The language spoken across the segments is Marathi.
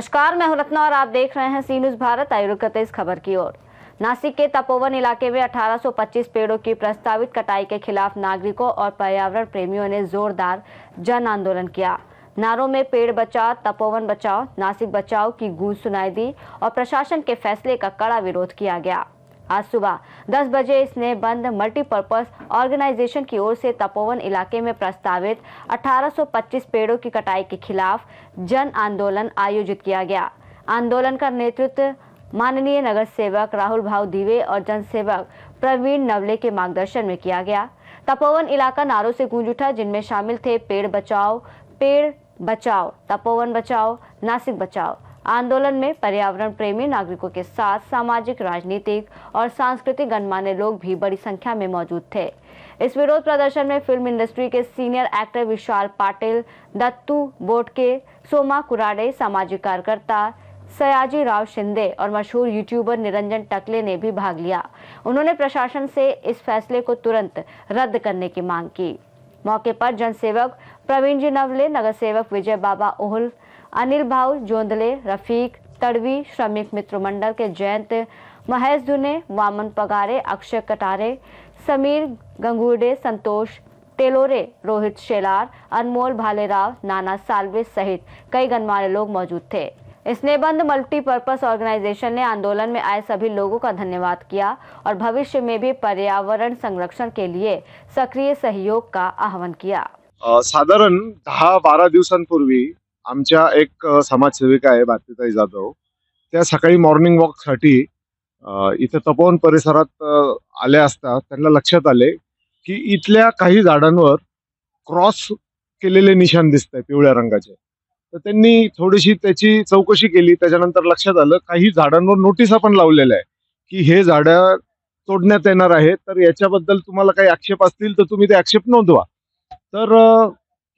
नमस्कार, मैं हूं रत्ना और आप देख रहे हैं सी न्यूज भारत। आइए रुक करते इस खबर की ओर। नासिक के तपोवन इलाके में 1825 पेड़ों की प्रस्तावित कटाई के खिलाफ नागरिकों और पर्यावरण प्रेमियों ने जोरदार जन आंदोलन किया। नारों में पेड़ बचाओ, तपोवन बचाओ, नासिक बचाओ की गूंज सुनाई दी और प्रशासन के फैसले का कड़ा विरोध किया गया। आज सुबह 10 बजे स्नेहबंद मल्टीपर्पज ऑर्गेनाइजेशन की ओर से तपोवन इलाके में प्रस्तावित 1825 पेड़ों की कटाई के खिलाफ जन आंदोलन आयोजित किया गया। आंदोलन का नेतृत्व माननीय नगर सेवक राहुल भाव दिवे और जनसेवक प्रवीण नवले के मार्गदर्शन में किया गया। तपोवन इलाका नारों से गूंज उठा, जिनमें शामिल थे पेड़ बचाओ, तपोवन बचाओ, नासिक बचाओ। आंदोलन में पर्यावरण प्रेमी नागरिकों के साथ सामाजिक, राजनीतिक और सांस्कृतिक गणमान्य लोग भी बड़ी संख्या में मौजूद थे। इस विरोध प्रदर्शन में फिल्म इंडस्ट्री के सीनियर एक्टर विशाल पाटिल, दत्तू बोटके, सोमा कुराडे, सामाजिक कार्यकर्ता सयाजी राव शिंदे और मशहूर यूट्यूबर निरंजन टकले ने भी भाग लिया। उन्होंने प्रशासन से इस फैसले को तुरंत रद्द करने की मांग की। मौके पर जनसेवक प्रवीण जी नवले, नगर सेवक विजय बाबा ओहल, अनिल भाव जोंदले, रफीक तड़वी, श्रमिक मित्र मंडल के जयंत महेश धुने, वामन पगारे, अक्षय कटारे, समीर गंगुर्डे, संतोष टेलोरे, रोहित शेलार, अनमोल भालेराव, नाना सालवे सहित कई गणमान्य लोग मौजूद थे। स्नेहबंद मल्टीपर्पज ऑर्गेनाइजेशन ने आंदोलन में आए सभी लोगों का धन्यवाद किया और भविष्य में भी पर्यावरण संरक्षण के लिए सक्रिय सहयोग का आह्वान किया। साधारण 10-12 दिवसांपूर्वी आमच्या एक समाजसेविका आहे भारतीताई जाधव, त्या सकाळी मॉर्निंग वॉक साठी इथे तपोवन परिसरात आल्या असता त्यांना लक्षात आले की इथल्या काही झाडांवर क्रॉस केलेले निशाण दिसतात पिवळ्या रंगाचे। तर त्यांनी थोडीशी त्याची चौकशी केली। त्याच्यानंतर लक्षात आलं काही झाडांवर नोटिसा पण लावलेल्या आहे की हे झाडं तोडण्यात येणार आहे, तर याच्याबद्दल तुम्हाला काही आक्षेप असतील तर तुम्ही ते आक्षेप नोंदवा। तर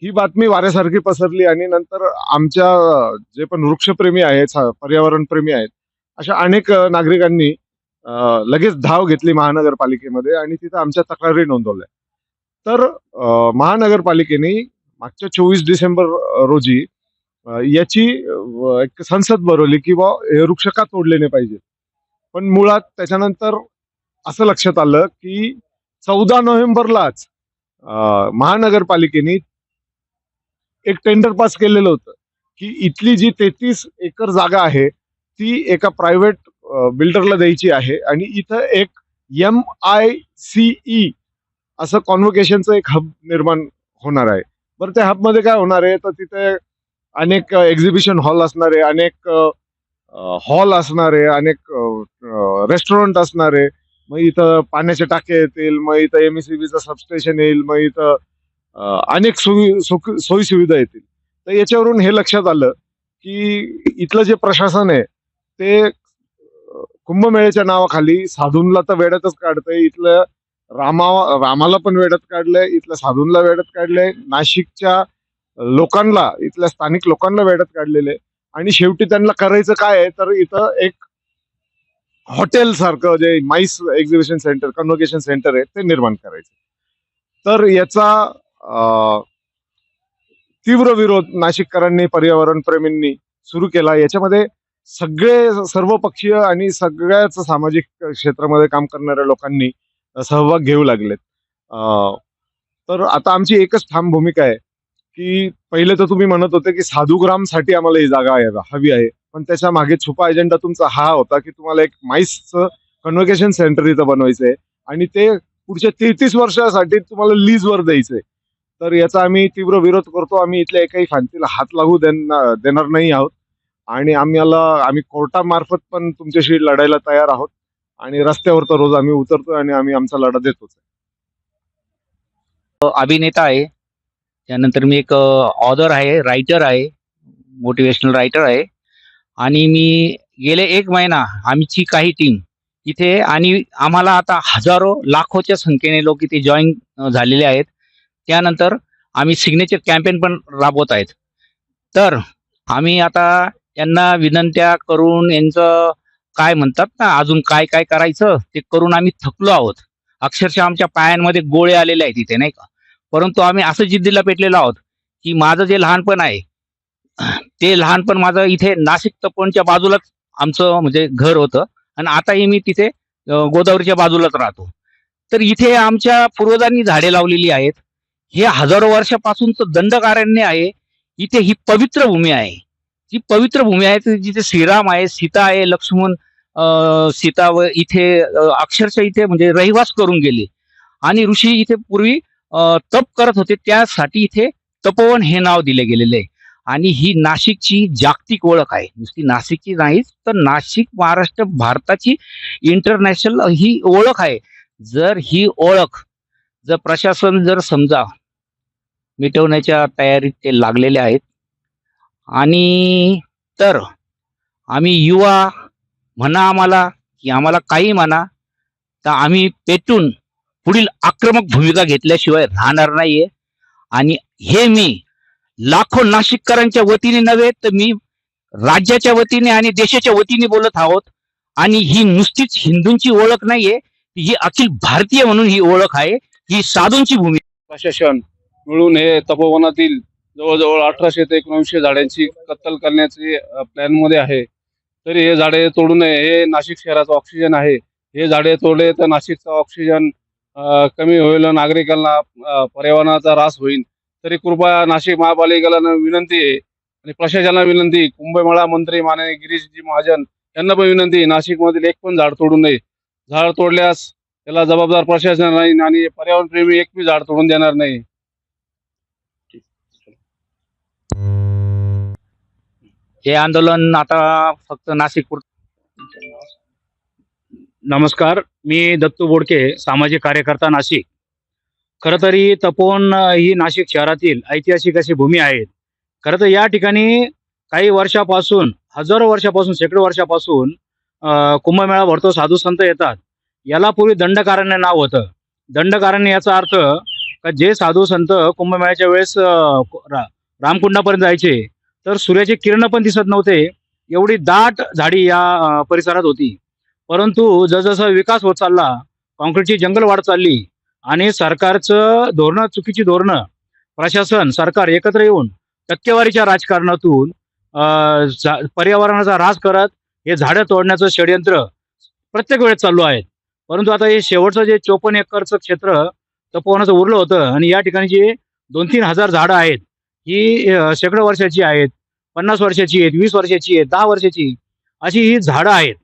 ही बातमी वाऱ्यासारखी पसरली आणि नंतर आमच्या जे पण वृक्षप्रेमी आहेत, पर्यावरण प्रेमी आहेत, अशा अनेक नागरिकांनी लगेच धाव घेतली महानगरपालिकेमध्ये आणि तिथे आमच्या तक्रारी नोंदवल्या। तर महानगरपालिकेने मागच्या 24 डिसेंबर रोजी याची एक संसद भरवली की हे वृक्ष का तोडले नाही पाहिजे। पण मुळात त्याच्यानंतर असं लक्षात आलं की 14 नोव्हेंबरलाच महानगरपालिकेने एक टेंडर पास केलेलं होतं की इथली जी 33 एकर जागा आहे ती एका प्रायव्हेट बिल्डरला द्यायची आहे आणि इथं एक MICE असं कॉन्व्होकेशनचं एक हब निर्माण होणार आहे। बरं, त्या हब मध्ये काय होणार आहे, तर तिथे अनेक एक्झिबिशन हॉल असणार आहे, अनेक हॉल असणार आहे, अनेक रेस्टॉरंट असणार आहे, मग इथं पाण्याचे टाके येतील, मग इथं MECBचं सबस्टेशन येईल, मग इथं अनेक सोयी सुविधा येतील। तर याच्यावरून हे लक्षात आलं की इथलं जे प्रशासन आहे ते कुंभमेळ्याच्या नावाखाली साधूंना तर वेड्यातच काढतंय, इथलं रामाला पण वेड्यात काढलंय, इथल्या साधूंना वेड्यात काढलंय, नाशिकच्या लोकांना, इथल्या स्थानिक लोकांना वेड्यात काढलेले। आणि शेवटी त्यांना करायचं काय आहे, तर इथं एक हॉटेल सारखं जे माईस एक्झिबिशन सेंटर, कन्व्होकेशन सेंटर आहे ते निर्माण करायचं। तर याचा तीव्र विरोध नाशिककरांनी, पर्यावरण प्रेमींनी सुरू केला। याच्यामध्ये सर्व पक्षीय आणि सगळ्याच सामाजिक क्षेत्रामध्ये काम करणाऱ्या लोकांनी सहभाग घेऊ लागलेत। तर आता आमची एकच ठाम भूमिका आहे की पहिले तर तुम्ही म्हणत होते की साधुग्रामसाठी आम्हाला ही जागा हवी आहे, पण त्याच्या मागे छुपा एजेंडा तुमचा हा होता की तुम्हाला एक माईसचं कन्व्होकेशन सेंटर इथं बनवायचंय आणि ते पुढच्या 33 वर्षासाठी तुम्हाला लीजवर द्यायचंय। तर याचा आम्ही तीव्र विरोध करतो। आम्ही इथल्या एकाही फांतीला हात लागू देणार नाही आहोत आणि आम्ही कोर्टामार्फत पण तुमच्याशी लढायला तयार आहोत आणि रस्त्यावर तर रोज आम्ही उतरतो आणि आम्ही आमचा लढा देतोच। अभिनेता आहे, त्यानंतर मी एक ऑथर आहे, रायटर आहे, मोटिवेशनल रायटर आहे आणि मी गेले 1 महिना आमची काही टीम इथे आणि आम्हाला आता हजारो लाखोच्या संख्येने लोक इथे जॉईन झालेले आहेत। त्यानंतर आम्ही सिग्नेचर कॅम्पेन पण राबवत आहेत। तर आम्ही आता यांना विनंत्या करून यांचं काय म्हणतात ना, अजून काय काय करायचं ते करून आम्ही थकलो आहोत। अक्षरशः आमच्या पायांमध्ये गोळे आलेले आहेत इथे, नाही का। परंतु आम्ही असं जिद्दीला पेटलेलो आहोत की माझं जे लहानपण आहे ते लहानपण माझं इथे नाशिक तपोवनच्या बाजूलाच आमचं म्हणजे घर होतं आणि आताही मी तिथे गोदावरीच्या बाजूलाच राहतो. तर इथे आमच्या पूर्वजांनी झाडे लावलेली आहेत. हे हजारो वर्षापासूनचं दंडकारण्य आहे. इथे ही पवित्र भूमी आहे. जी पवित्र भूमी आहे जिथे श्रीराम आहे, सीता आहे, लक्ष्मण सीता व इथे अक्षरशः इथे म्हणजे रहिवास करून गेले आणि ऋषी इथे पूर्वी तप करत होते. त्यासाठी इथे तपोवन हे नाव दिले गेलेले आहे. आणि ही नाशिकची जागतिक ओळख आहे. नुसती नाशिकची नाहीच तर नाशिक महाराष्ट्र भारताची इंटरनॅशनल ही ओळख आहे. जर ही ओळख जर प्रशासन जर समजा मिटवण्याच्या तयारीत ते लागलेले आहेत आणि तर आम्ही युवा म्हणा आम्हाला की आम्हाला काही म्हणा तर आम्ही पेटून पुढील आक्रमक भूमिका घेतल्याशिवाय राहणार नाहीये. आणि हे मी लाखो नाशिककरांच्या वतीने नव्हे तर मी राज्याच्या वतीने आणि देशाच्या वतीने बोलत आहोत. आणि ही नुसतीच हिंदूंची ओळख नाहीये, ही अखिल भारतीय म्हणून ही ओळख आहे. ही साधूंची भूमी. प्रशासन मिळून हे तपोवनातील जवळजवळ 1800 ते 1900 झाडांची कत्तल करण्याचे प्लॅन मध्ये आहे. तरी हे झाडे तोडू नये. हे नाशिक शहराचं ऑक्सिजन आहे. हे झाडे तोडले तर नाशिकचा ऑक्सिजन कमी होईल, नागरिकांना पर्यावरणाचा ऱ्हास होईल. तरी कृपया नाशिक महापालिकेला विनंती आहे आणि प्रशासनाला विनंती आहे, कुंभमेळा मंत्री माननीय गिरीशजी महाजन यांना पण विनंती आहे, नाशिकमधील एक पण झाड तोडू नये. झाड तोडल्यास त्याला जबाबदार प्रशासन नाही आणि पर्यावरणप्रेमी एक बी झाड तोडून देणार नाही. हे आंदोलन आता फक्त नाशिक. नमस्कार, मी दत्तू बोडके, सामाजिक कार्यकर्ता, नाशिक. खरं तर ही तपोवन ही नाशिक शहरातील ऐतिहासिक अशी भूमी आहे. खरं तर या ठिकाणी काही वर्षापासून, हजारो वर्षापासून, शेकडो वर्षापासून कुंभमेळा भरतो, साधू संत येतात. याला पूर्वी दंडकारण्य नाव होतं. दंडकारण्य याचा अर्थ का जे साधू संत कुंभमेळ्याच्या वेळेस रामकुंडापर्यंत जायचे तर सूर्याचे किरण पण दिसत नव्हते, एवढी दाट झाडी या परिसरात होती. परंतु जसजसा विकास होत चालला, कॉन्क्रीटची जंगल वाढत चालली आणि सरकारचं धोरणं, चुकीची धोरणं, प्रशासन, सरकार एकत्र येऊन टक्केवारीच्या राजकारणातून पर्यावरणाचा ऱ्हास करत हे झाडं तोडण्याचं षडयंत्र प्रत्येक वेळेस चालू आहे. परंतु आता हे शेवटचं जे 54 एकरचं क्षेत्र तपोवनाचं उरलं होतं आणि या ठिकाणी जे 2-3 हजार झाडं आहेत ही शेकडो वर्षाची आहेत, 50 वर्षाची आहेत, 20 वर्षाची आहेत, 10 वर्षाची अशी ही झाडं आहेत.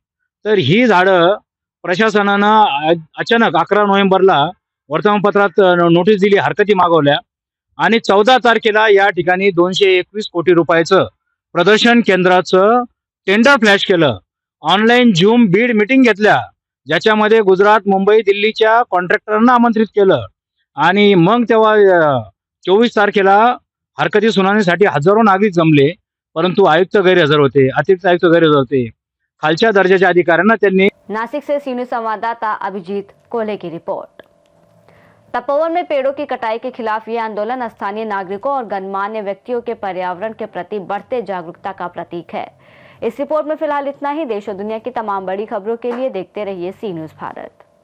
तर ही झाडं प्रशासनानं अचानक 11 नोव्हेंबरला वर्तमानपत्रात नोटीस दिली, हरकती मागवल्या आणि 14 तारखेला या ठिकाणी 221 कोटी रुपयाचं प्रदर्शन केंद्राचं टेंडर फ्लॅश केलं. ऑनलाईन झूम बीड मीटिंग घेतल्या, ज्याच्यामध्ये गुजरात, मुंबई, दिल्लीच्या कॉन्ट्रॅक्टरांना आमंत्रित केलं आणि मग तेव्हा 24 तारखेला हरकती सुनावणीसाठी हजारो नागरिक जमले. परंतु आयुक्त गैरहजर होते, अतिरिक्त आयुक्त गैरहजर होते. खालच्या दर्जाच्या अधिकाऱ्यांना त्यांनी. नासिक से सी न्यूज संवाददाता अभिजीत कोल्हे की रिपोर्ट। तपोवन में पेड़ों की कटाई के खिलाफ ये आंदोलन स्थानीय नागरिकों और गणमान्य व्यक्तियों के पर्यावरण के प्रति बढ़ते जागरूकता का प्रतीक है। इस रिपोर्ट में फिलहाल इतना ही। देश और दुनिया की तमाम बड़ी खबरों के लिए देखते रहिए सी न्यूज भारत।